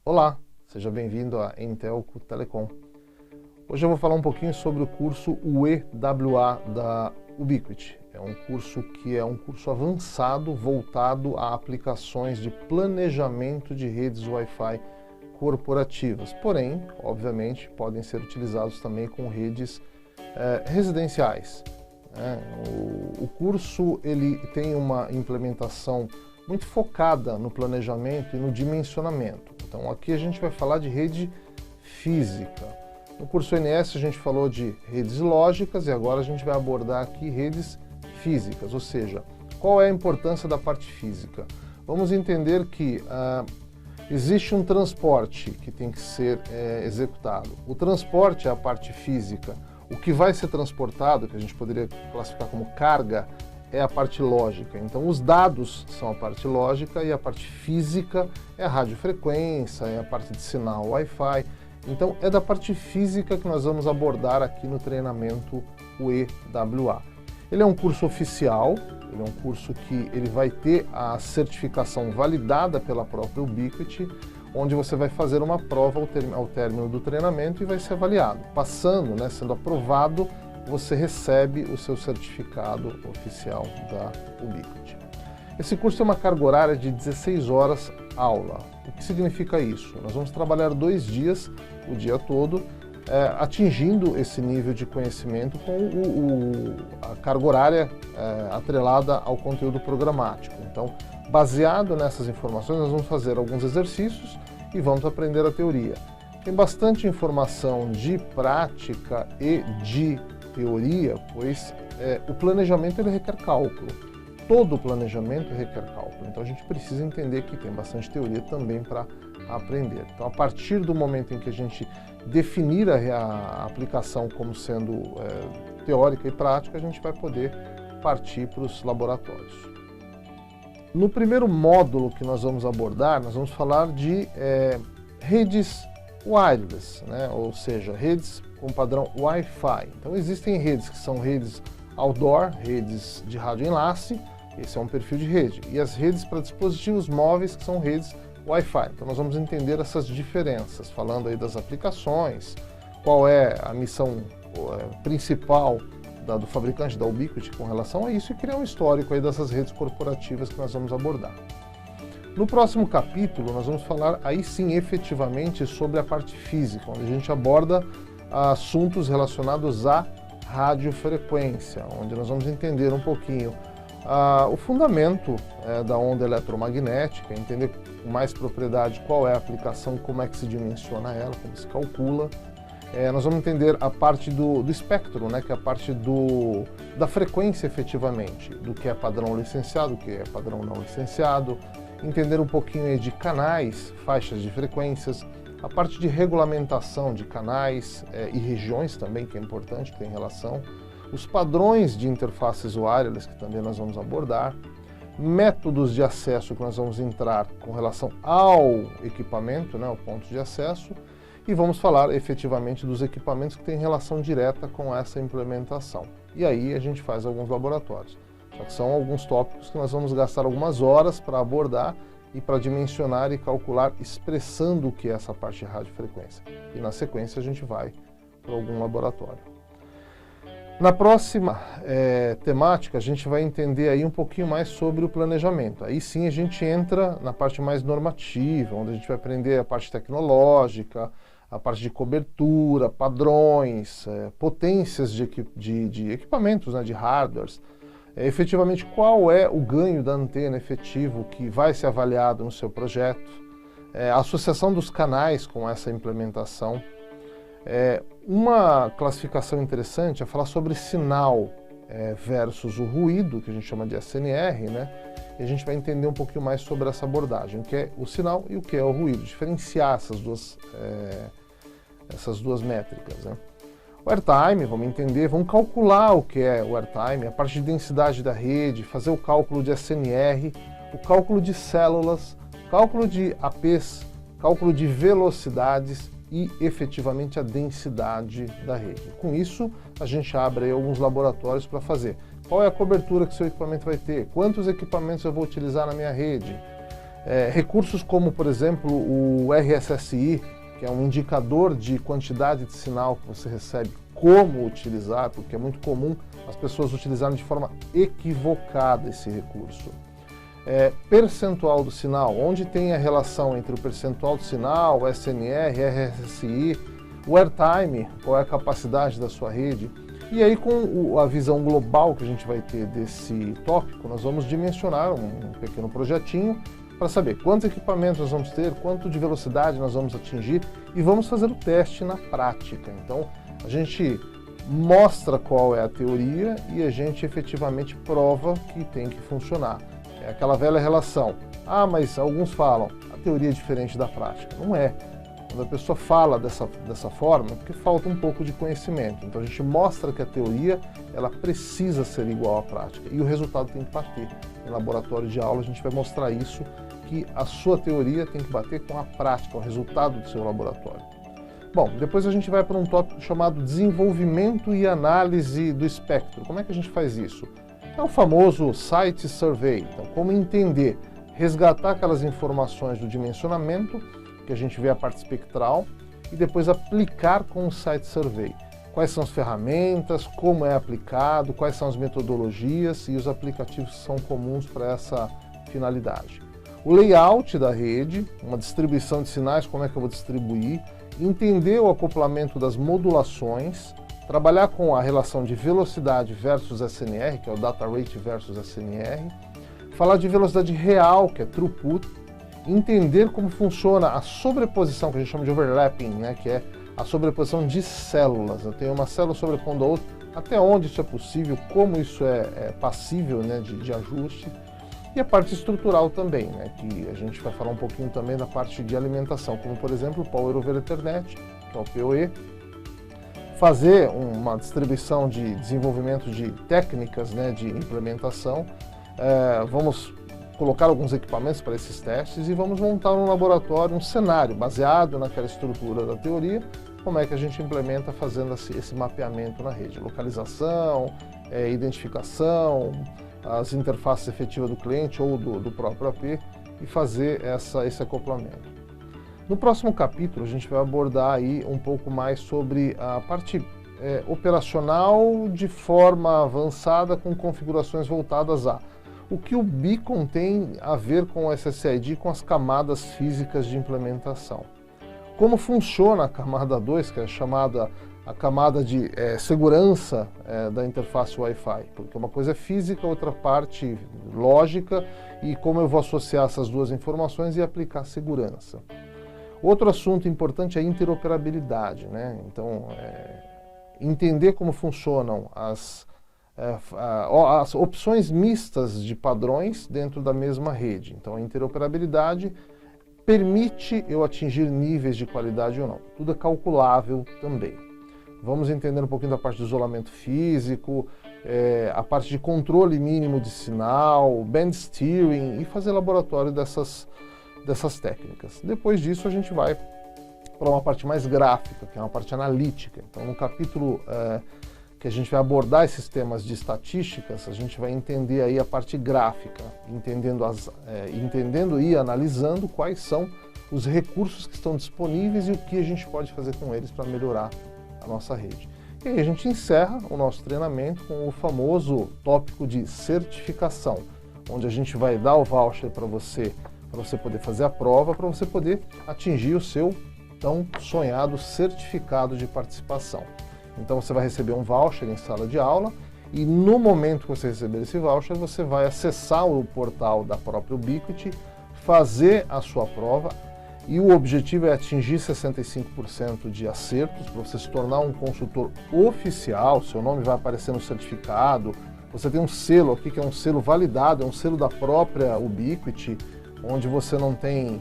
Olá, seja bem-vindo à Entelco Telecom. Hoje eu vou falar um pouquinho sobre o curso UEWA da Ubiquiti. É um curso que é um curso avançado voltado a aplicações de planejamento de redes Wi-Fi corporativas. Porém, obviamente, podem ser utilizados também com redes residenciais. O curso ele tem uma implementação muito focada no planejamento e no dimensionamento. Então aqui a gente vai falar de rede física. No curso NS a gente falou de redes lógicas e agora a gente vai abordar aqui redes físicas, ou seja, qual é a importância da parte física? Vamos entender que existe um transporte que tem que ser executado. O transporte é a parte física. O que vai ser transportado, que a gente poderia classificar como carga, é a parte lógica. Então os dados são a parte lógica e a parte física é a radiofrequência, é a parte de sinal Wi-Fi. Então é da parte física que nós vamos abordar aqui no treinamento UEWA. Ele é um curso oficial, ele é um curso que ele vai ter a certificação validada pela própria Ubiquiti, onde você vai fazer uma prova ao término do treinamento e vai ser avaliado. Passando, sendo aprovado, você recebe o seu certificado oficial da Ubiquiti. Esse curso tem uma carga horária de 16 horas aula. O que significa isso? Nós vamos trabalhar 2 dias, o dia todo, atingindo esse nível de conhecimento com a carga horária atrelada ao conteúdo programático. Então, baseado nessas informações, nós vamos fazer alguns exercícios e vamos aprender a teoria. Tem bastante informação de prática e de teoria, pois o planejamento ele requer cálculo. Todo planejamento requer cálculo. Então a gente precisa entender que tem bastante teoria também para aprender. Então a partir do momento em que a gente definir a aplicação como sendo teórica e prática, a gente vai poder partir para os laboratórios. No primeiro módulo que nós vamos abordar, nós vamos falar de redes wireless, ou seja, redes com padrão Wi-Fi. Então existem redes que são redes outdoor, redes de radioenlace, esse é um perfil de rede, e as redes para dispositivos móveis que são redes Wi-Fi. Então nós vamos entender essas diferenças, falando aí das aplicações, qual é a missão principal do fabricante da Ubiquiti com relação a isso e criar um histórico aí dessas redes corporativas que nós vamos abordar. No próximo capítulo, nós vamos falar aí sim efetivamente sobre a parte física, onde a gente aborda assuntos relacionados à radiofrequência, onde nós vamos entender um pouquinho o fundamento da onda eletromagnética, entender com mais propriedade qual é a aplicação, como é que se dimensiona ela, como se calcula. Nós vamos entender a parte do espectro, que é a parte da frequência efetivamente, do que é padrão licenciado, do que é padrão não licenciado, entender um pouquinho aí de canais, faixas de frequências, a parte de regulamentação de canais e regiões também, que é importante, que tem relação, os padrões de interfaces wireless, que também nós vamos abordar, métodos de acesso que nós vamos entrar com relação ao equipamento, o ponto de acesso, e vamos falar efetivamente dos equipamentos que têm relação direta com essa implementação. E aí a gente faz alguns laboratórios. Só que são alguns tópicos que nós vamos gastar algumas horas para abordar e para dimensionar e calcular expressando o que é essa parte de radiofrequência. E na sequência a gente vai para algum laboratório. Na próxima temática a gente vai entender aí um pouquinho mais sobre o planejamento. Aí sim a gente entra na parte mais normativa, onde a gente vai aprender a parte tecnológica, a parte de cobertura, padrões, potências de equipamentos, de hardwares. Efetivamente, qual é o ganho da antena efetivo que vai ser avaliado no seu projeto, a associação dos canais com essa implementação. Uma classificação interessante é falar sobre sinal versus o ruído, que a gente chama de SNR, e a gente vai entender um pouquinho mais sobre essa abordagem, o que é o sinal e o que é o ruído, diferenciar essas duas métricas. O airtime, vamos entender, vamos calcular o que é o airtime, a parte de densidade da rede, fazer o cálculo de SNR, o cálculo de células, cálculo de APs, cálculo de velocidades e efetivamente a densidade da rede. Com isso, a gente abre aí alguns laboratórios para fazer. Qual é a cobertura que seu equipamento vai ter? Quantos equipamentos eu vou utilizar na minha rede? Recursos como, por exemplo, o RSSI, que é um indicador de quantidade de sinal que você recebe, como utilizar, porque é muito comum as pessoas utilizarem de forma equivocada esse recurso. Percentual do sinal, onde tem a relação entre o percentual do sinal, o SNR, RSSI, o airtime, qual é a capacidade da sua rede. E aí, com a visão global que a gente vai ter desse tópico, nós vamos dimensionar um pequeno projetinho para saber quantos equipamentos nós vamos ter, quanto de velocidade nós vamos atingir e vamos fazer o teste na prática. Então, a gente mostra qual é a teoria e a gente efetivamente prova que tem que funcionar. É aquela velha relação. Ah, mas alguns falam, a teoria é diferente da prática. Não é. Quando a pessoa fala dessa forma, é porque falta um pouco de conhecimento. Então a gente mostra que a teoria ela precisa ser igual à prática e o resultado tem que bater. Em laboratório de aula a gente vai mostrar isso, que a sua teoria tem que bater com a prática, o resultado do seu laboratório. Bom, depois a gente vai para um tópico chamado desenvolvimento e análise do espectro. Como é que a gente faz isso? É o famoso Site Survey. Então, como entender, resgatar aquelas informações do dimensionamento, que a gente vê a parte espectral, e depois aplicar com o Site Survey. Quais são as ferramentas, como é aplicado, quais são as metodologias e os aplicativos que são comuns para essa finalidade. O layout da rede, uma distribuição de sinais, como é que eu vou distribuir, entender o acoplamento das modulações, trabalhar com a relação de velocidade versus SNR, que é o data rate versus SNR, falar de velocidade real, que é throughput, entender como funciona a sobreposição, que a gente chama de overlapping, né, que é a sobreposição de células. Eu tenho uma célula sobrepondo a outra, até onde isso é possível, como isso é passível, né, de ajuste. E a parte estrutural também, né, que a gente vai falar um pouquinho também da parte de alimentação, como por exemplo o Power over Ethernet, que é o PoE, fazer uma distribuição de desenvolvimento de técnicas, né, de implementação. Vamos colocar alguns equipamentos para esses testes e vamos montar um laboratório, um cenário baseado naquela estrutura da teoria, como é que a gente implementa fazendo esse mapeamento na rede, localização, identificação, as interfaces efetivas do cliente ou do próprio AP e fazer esse acoplamento. No próximo capítulo a gente vai abordar aí um pouco mais sobre a parte operacional de forma avançada com configurações voltadas a o que o Beacon tem a ver com o SSID, com as camadas físicas de implementação. Como funciona a camada 2, que é chamada a camada de segurança da interface Wi-Fi, porque uma coisa é física, outra parte lógica, e como eu vou associar essas duas informações e aplicar segurança. Outro assunto importante é a interoperabilidade, né? Então, entender como funcionam as opções mistas de padrões dentro da mesma rede. Então, a interoperabilidade permite eu atingir níveis de qualidade ou não. Tudo é calculável também. Vamos entender um pouquinho da parte de isolamento físico, a parte de controle mínimo de sinal, band steering e fazer laboratório dessas técnicas. Depois disso, a gente vai para uma parte mais gráfica, que é uma parte analítica. Então, no capítulo que a gente vai abordar esses temas de estatísticas, a gente vai entender aí a parte gráfica, entendendo e analisando quais são os recursos que estão disponíveis e o que a gente pode fazer com eles para melhorar a nossa rede. E aí a gente encerra o nosso treinamento com o famoso tópico de certificação, onde a gente vai dar o voucher para você poder fazer a prova, para você poder atingir o seu tão sonhado certificado de participação. Então você vai receber um voucher em sala de aula e no momento que você receber esse voucher, você vai acessar o portal da própria Ubiquiti, fazer a sua prova e o objetivo é atingir 65% de acertos para você se tornar um consultor oficial, seu nome vai aparecer no certificado, você tem um selo aqui que é um selo validado, é um selo da própria Ubiquiti, onde você não tem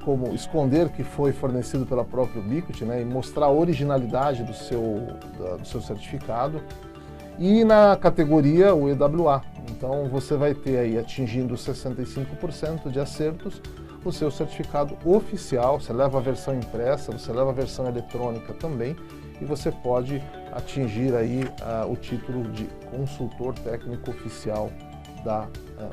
como esconder que foi fornecido pela própria Ubiquiti, né, e mostrar a originalidade do seu certificado. E na categoria o EWA, então você vai ter aí atingindo 65% de acertos o seu certificado oficial, você leva a versão impressa, você leva a versão eletrônica também e você pode atingir aí o título de consultor técnico oficial da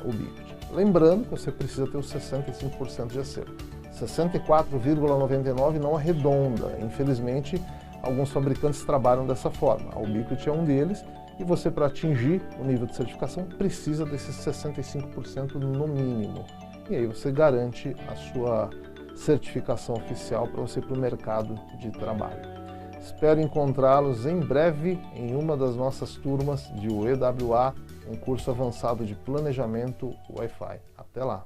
Ubiquiti. Lembrando que você precisa ter os 65% de acerto. 64,99 não arredonda. Infelizmente, alguns fabricantes trabalham dessa forma. A Ubiquiti é um deles e você, para atingir o nível de certificação, precisa desses 65% no mínimo. E aí você garante a sua certificação oficial para você ir para o mercado de trabalho. Espero encontrá-los em breve em uma das nossas turmas de EWA, um curso avançado de planejamento Wi-Fi. Até lá!